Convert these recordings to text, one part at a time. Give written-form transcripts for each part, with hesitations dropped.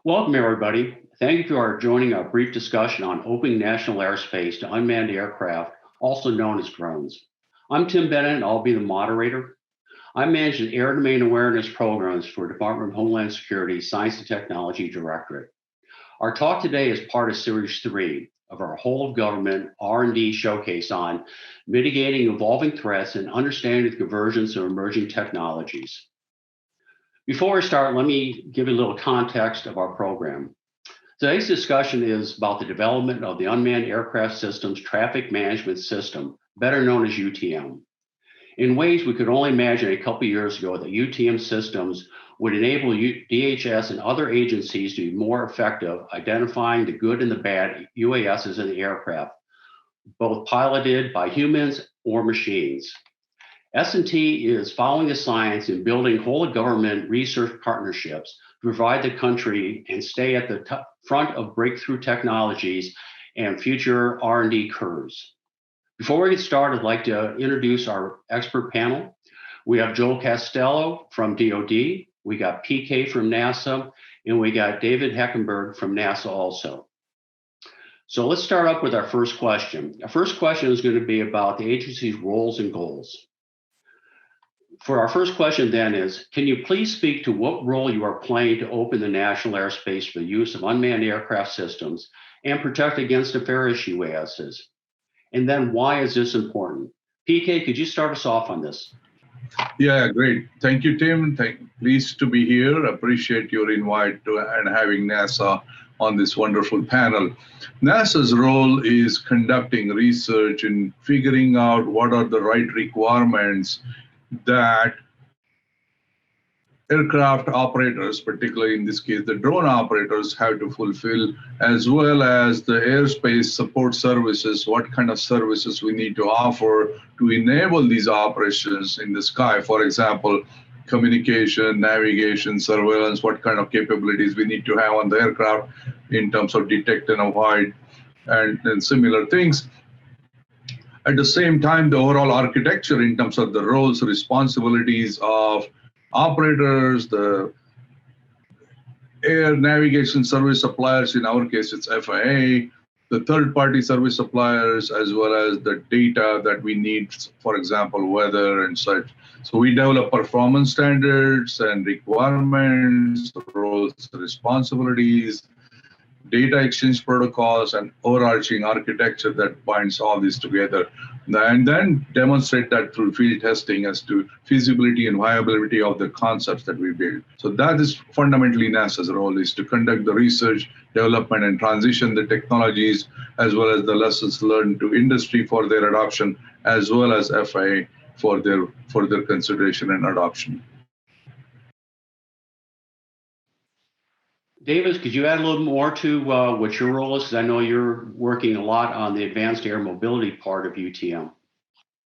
Welcome, everybody. Thank you for joining our brief discussion on opening national airspace to unmanned aircraft, also known as drones. I'm Tim Bennett, and I'll be the moderator. I manage the Air Domain Awareness Programs for Department of Homeland Security Science and Technology Directorate. Our talk today is part of Series 3 of our whole of government R&D showcase on mitigating evolving threats and understanding the convergence of emerging technologies. Before we start, let me give you a little context of our program. Today's discussion is about the development of the Unmanned Aircraft Systems Traffic Management System, better known as UTM. In ways we could only imagine a couple years ago that UTM systems would enable DHS and other agencies to be more effective identifying the good and the bad UASs in the aircraft, both piloted by humans or machines. S&T is following the science and building whole of government research partnerships to provide the country and stay at the front of breakthrough technologies and future R&D curves. Before we get started, I'd like to introduce our expert panel. We have Joel Costello from DoD, we got PK from NASA, and we got David Heckenberg from NASA also. So let's start up with our first question. Our first question is going to be about the agency's roles and goals. For our first question then is, can you please speak to what role you are playing to open the national airspace for the use of unmanned aircraft systems and protect against nefarious UASs? And then why is this important? PK, could you start us off on this? Yeah, great. Thank you, Tim. Pleased to be here. Appreciate your invite and having NASA on this wonderful panel. NASA's role is conducting research and figuring out what are the right requirements that aircraft operators, particularly in this case, the drone operators, have to fulfill, as well as the airspace support services, what kind of services we need to offer to enable these operations in the sky. For example, communication, navigation, surveillance, what kind of capabilities we need to have on the aircraft in terms of detect and avoid and similar things. At the same time, the overall architecture in terms of the roles, responsibilities of operators, the air navigation service suppliers, in our case, it's FAA, the third-party service suppliers, as well as the data that we need, for example, weather and such. So we develop performance standards and requirements, roles, responsibilities, data exchange protocols, and overarching architecture that binds all this together, and then demonstrate that through field testing as to feasibility and viability of the concepts that we build. So that is fundamentally NASA's role, is to conduct the research, development, and transition the technologies, as well as the lessons learned to industry for their adoption, as well as FAA for their consideration and adoption. David, could you add a little more to what your role is? Because I know you're working a lot on the advanced air mobility part of UTM.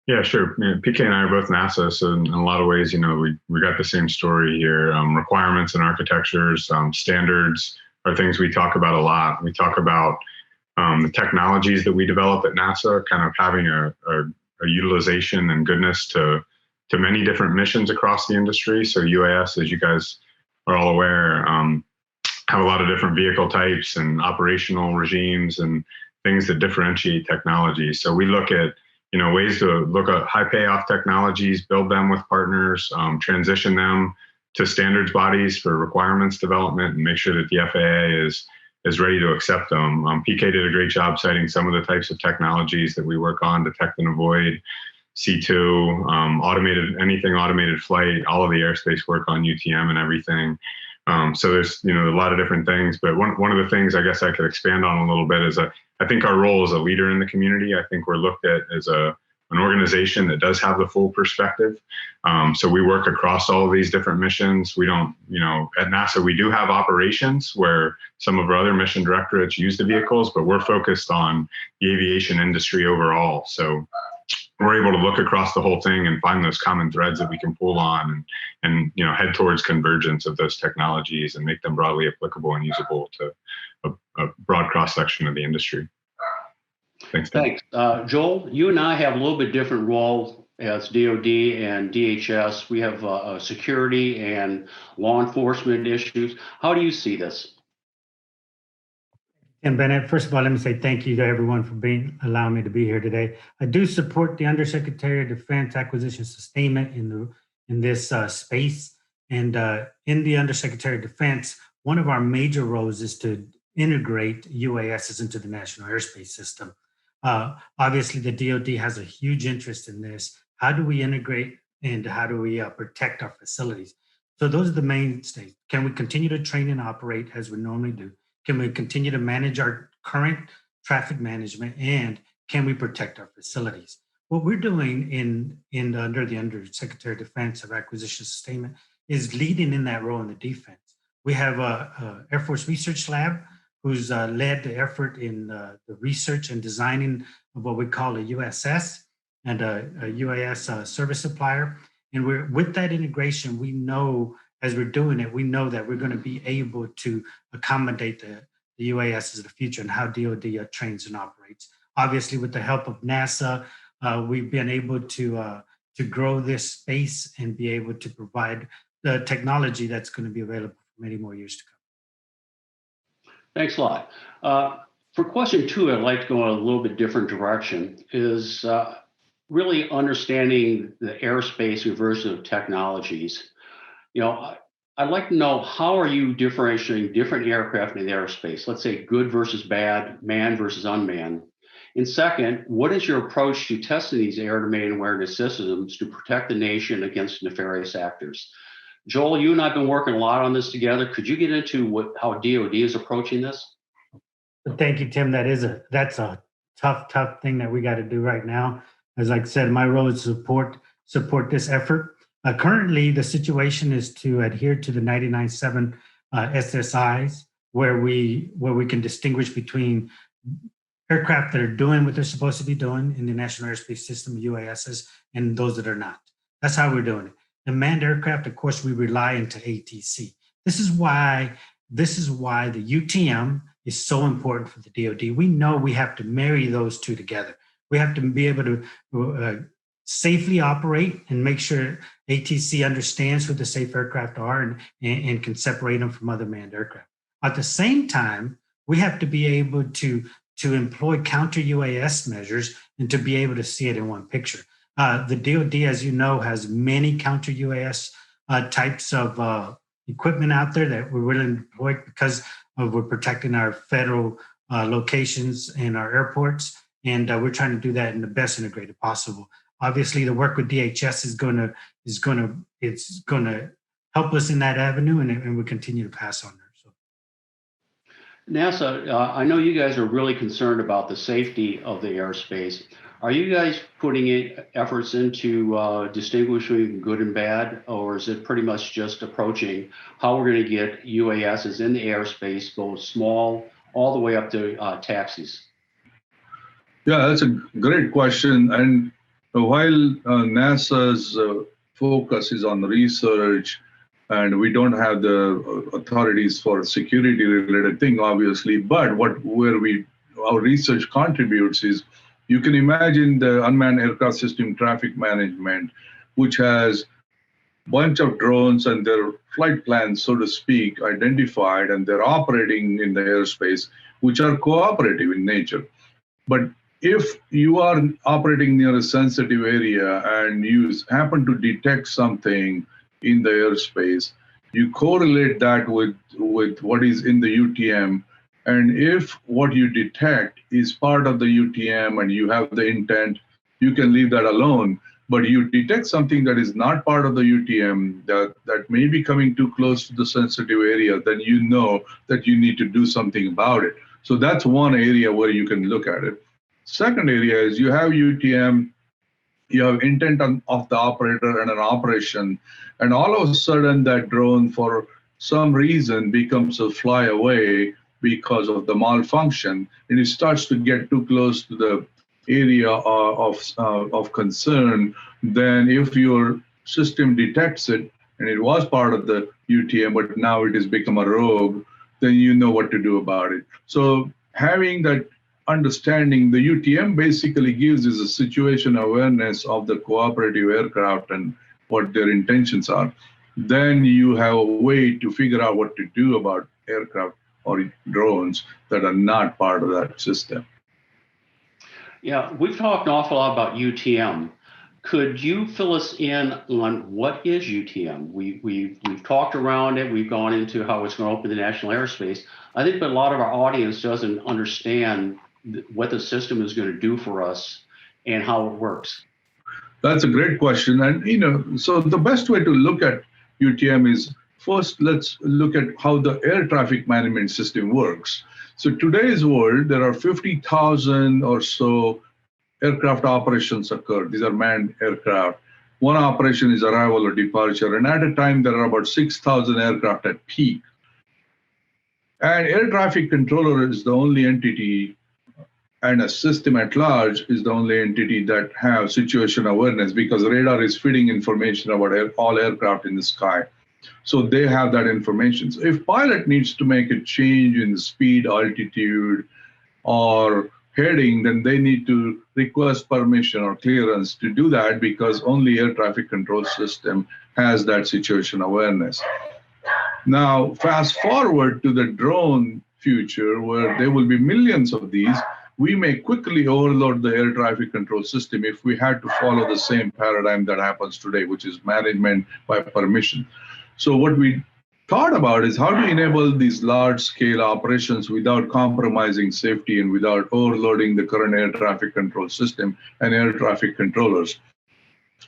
Yeah, sure. PK and I are both NASA, so in a lot of ways, we got the same story here. Requirements and architectures, standards are things we talk about a lot. We talk about the technologies that we develop at NASA, kind of having a utilization and goodness to many different missions across the industry. So UAS, as you guys are all aware, have a lot of different vehicle types and operational regimes and things that differentiate technology. So we look at, ways to look at high payoff technologies, build them with partners, transition them to standards bodies for requirements development, and make sure that the FAA is ready to accept them. PK did a great job citing some of the types of technologies that we work on: detect and avoid, C2, anything automated flight, all of the airspace work on UTM and everything. So there's a lot of different things, but one of the things I guess I could expand on a little bit is I think our role as a leader in the community. I think we're looked at as an organization that does have the full perspective. So we work across all of these different missions. We don't, at NASA we do have operations where some of our other mission directorates use the vehicles, but we're focused on the aviation industry overall. So we're able to look across the whole thing and find those common threads that we can pull on and head towards convergence of those technologies and make them broadly applicable and usable to a broad cross-section of the industry. Thanks. Joel, you and I have a little bit different role as DoD and DHS. We have security and law enforcement issues. How do you see this? Tim Bennett, first of all, let me say thank you to everyone for allowing me to be here today. I do support the Undersecretary of Defense Acquisition Sustainment in this space. And in the Undersecretary of Defense, one of our major roles is to integrate UASs into the national airspace system. Obviously, the DoD has a huge interest in this. How do we integrate and how do we protect our facilities? So those are the mainstays. Can we continue to train and operate as we normally do? Can we continue to manage our current traffic management, and can we protect our facilities? What we're doing under the Undersecretary of Defense of Acquisition Sustainment is leading in that role in the defense. We have a Air Force Research Lab who's led the effort in the research and designing of what we call a USS and a UAS service supplier. And with that integration, we know as we're doing it, we know that we're going to be able to accommodate the UAS of the future and how DoD trains and operates. Obviously, with the help of NASA, we've been able to grow this space and be able to provide the technology that's going to be available for many more years to come. Thanks a lot. For question 2, I'd like to go in a little bit different direction, is really understanding the airspace reversive technologies. I'd like to know, how are you differentiating different aircraft in the airspace? Let's say good versus bad, manned versus unmanned. And second, what is your approach to testing these air domain awareness systems to protect the nation against nefarious actors? Joel, you and I have been working a lot on this together. Could you get into how DoD is approaching this? Thank you, Tim. That's a tough thing that we got to do right now. As I said, my role is to support this effort. Currently, the situation is to adhere to the 99.7 SSIs, where we can distinguish between aircraft that are doing what they're supposed to be doing in the National Airspace System, UASs, and those that are not. That's how we're doing it. The manned aircraft, of course, we rely into ATC. This is why the UTM is so important for the DoD. We know we have to marry those two together. We have to be able to safely operate and make sure ATC understands who the safe aircraft are and can separate them from other manned aircraft. At the same time, we have to be able to employ counter UAS measures and to be able to see it in one picture. The DoD, as you know, has many counter UAS types of equipment out there that we're willing to deploy because we're protecting our federal locations and our airports. And we're trying to do that in the best integrated possible. Obviously, the work with DHS is going to help us in that avenue, and we continue to pass on there. So, NASA, I know you guys are really concerned about the safety of the airspace. Are you guys putting efforts into distinguishing good and bad, or is it pretty much just approaching how we're going to get UASs in the airspace, both small all the way up to taxis? Yeah, that's a great question. And while NASA's focus is on research, and we don't have the authorities for security-related thing, obviously, but where our research contributes is, you can imagine the Unmanned Aircraft System Traffic Management, which has a bunch of drones and their flight plans, so to speak, identified, and they're operating in the airspace, which are cooperative in nature. But if you are operating near a sensitive area and you happen to detect something in the airspace, you correlate that with what is in the UTM. And if what you detect is part of the UTM and you have the intent, you can leave that alone. But you detect something that is not part of the UTM, that may be coming too close to the sensitive area, then you know that you need to do something about it. So that's one area where you can look at it. Second area is you have UTM, you have intent of the operator and an operation, and all of a sudden that drone for some reason becomes a flyaway because of the malfunction, and it starts to get too close to the area of concern. Then if your system detects it, and it was part of the UTM, but now it has become a rogue, then you know what to do about it. So having that understanding, the UTM basically gives is a situation awareness of the cooperative aircraft and what their intentions are. Then you have a way to figure out what to do about aircraft or drones that are not part of that system. Yeah, we've talked an awful lot about UTM. Could you fill us in on what is UTM? We've talked around it. We've gone into how it's going to open the national airspace. I think, but a lot of our audience doesn't understand what the system is going to do for us and how it works. That's a great question. And, so the best way to look at UTM is first, let's look at how the air traffic management system works. So today's world, there are 50,000 or so aircraft operations occur. These are manned aircraft. One operation is arrival or departure. And at a time, there are about 6,000 aircraft at peak. And air traffic controller is the only entity, and a system at large is the only entity that have situation awareness, because radar is feeding information about all aircraft in the sky. So they have that information. So if pilot needs to make a change in the speed, altitude, or heading, then they need to request permission or clearance to do that, because only air traffic control system has that situation awareness. Now, fast forward to the drone future, where there will be millions of these. We may quickly overload the air traffic control system if we had to follow the same paradigm that happens today, which is management by permission. So what we thought about is how to enable these large-scale operations without compromising safety and without overloading the current air traffic control system and air traffic controllers.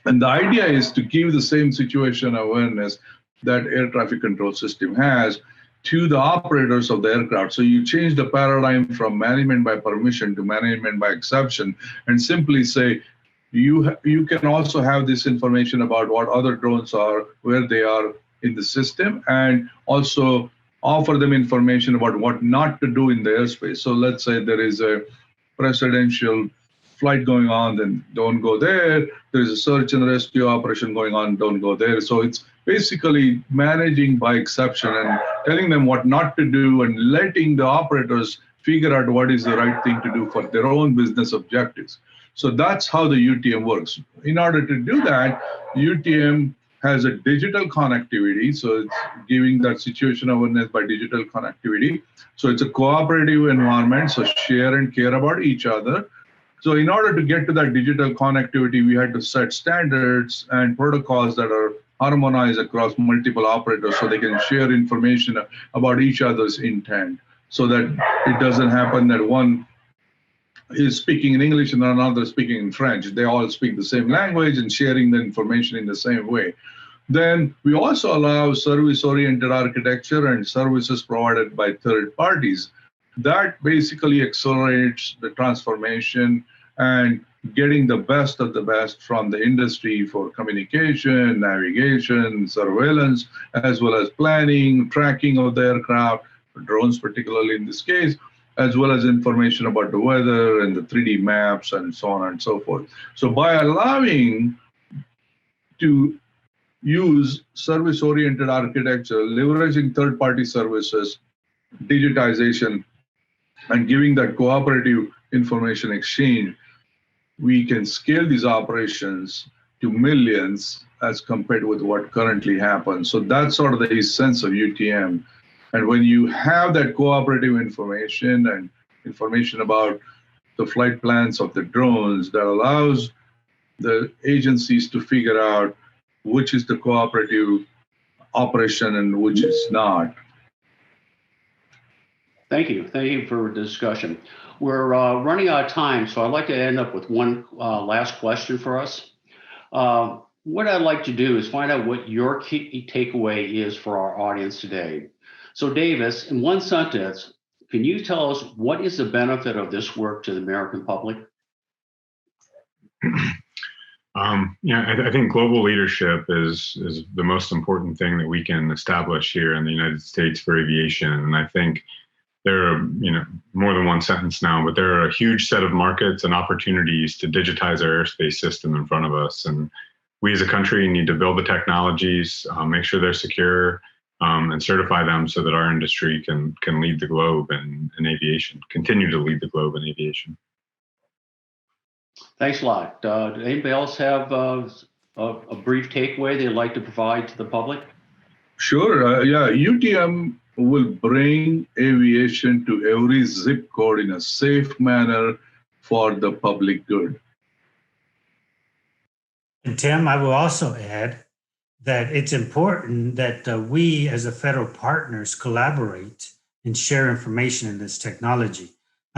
And the idea is to give the same situation awareness that air traffic control system has to the operators of the aircraft. So you change the paradigm from management by permission to management by exception, and simply say, you can also have this information about what other drones are, where they are in the system, and also offer them information about what not to do in the airspace. So let's say there is a presidential flight going on, then don't go there. There is a search and rescue operation going on, don't go there. So it's basically managing by exception and telling them what not to do and letting the operators figure out what is the right thing to do for their own business objectives. So that's how the UTM works. In order to do that, UTM has a digital connectivity. So it's giving that situation awareness by digital connectivity. So it's a cooperative environment. So share and care about each other. So in order to get to that digital connectivity, we had to set standards and protocols that are harmonized across multiple operators so they can share information about each other's intent, so that it doesn't happen that one is speaking in English and another speaking in French. They all speak the same language and sharing the information in the same way. Then we also allow service-oriented architecture and services provided by third parties. That basically accelerates the transformation and getting the best of the best from the industry for communication, navigation, surveillance, as well as planning, tracking of the aircraft, drones particularly in this case, as well as information about the weather and the 3D maps and so on and so forth. So by allowing to use service-oriented architecture, leveraging third-party services, digitization, and giving that cooperative information exchange, we can scale these operations to millions as compared with what currently happens. So that's sort of the essence of UTM. And when you have that cooperative information and information about the flight plans of the drones, that allows the agencies to figure out which is the cooperative operation and which is not. Thank you. Thank you for the discussion. We're running out of time, so I'd like to end up with one last question for us. What I'd like to do is find out what your key takeaway is for our audience today. So Davis, in one sentence, can you tell us what is the benefit of this work to the American public? I think global leadership is the most important thing that we can establish here in the United States for aviation. And I think there are, more than one sentence now, but there are a huge set of markets and opportunities to digitize our airspace system in front of us. And we as a country need to build the technologies, make sure they're secure, and certify them so that our industry can lead the globe in aviation, continue to lead the globe in aviation. Thanks a lot. Anybody else have a brief takeaway they'd like to provide to the public? Sure. UTM will bring aviation to every zip code in a safe manner for the public good. And Tim, I will also add that it's important that we as the federal partners collaborate and share information in this technology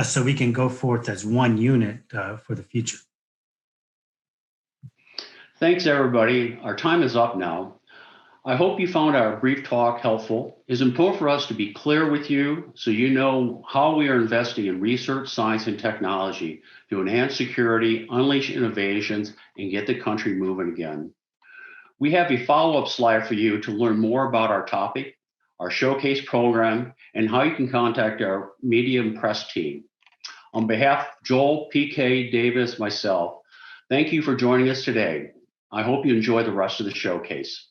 so we can go forth as one unit for the future. Thanks, everybody. Our time is up now. I hope you found our brief talk helpful. It's important for us to be clear with you so you know how we are investing in research, science, and technology to enhance security, unleash innovations, and get the country moving again. We have a follow-up slide for you to learn more about our topic, our showcase program, and how you can contact our media and press team. On behalf of Joel, PK, Davis, myself, thank you for joining us today. I hope you enjoy the rest of the showcase.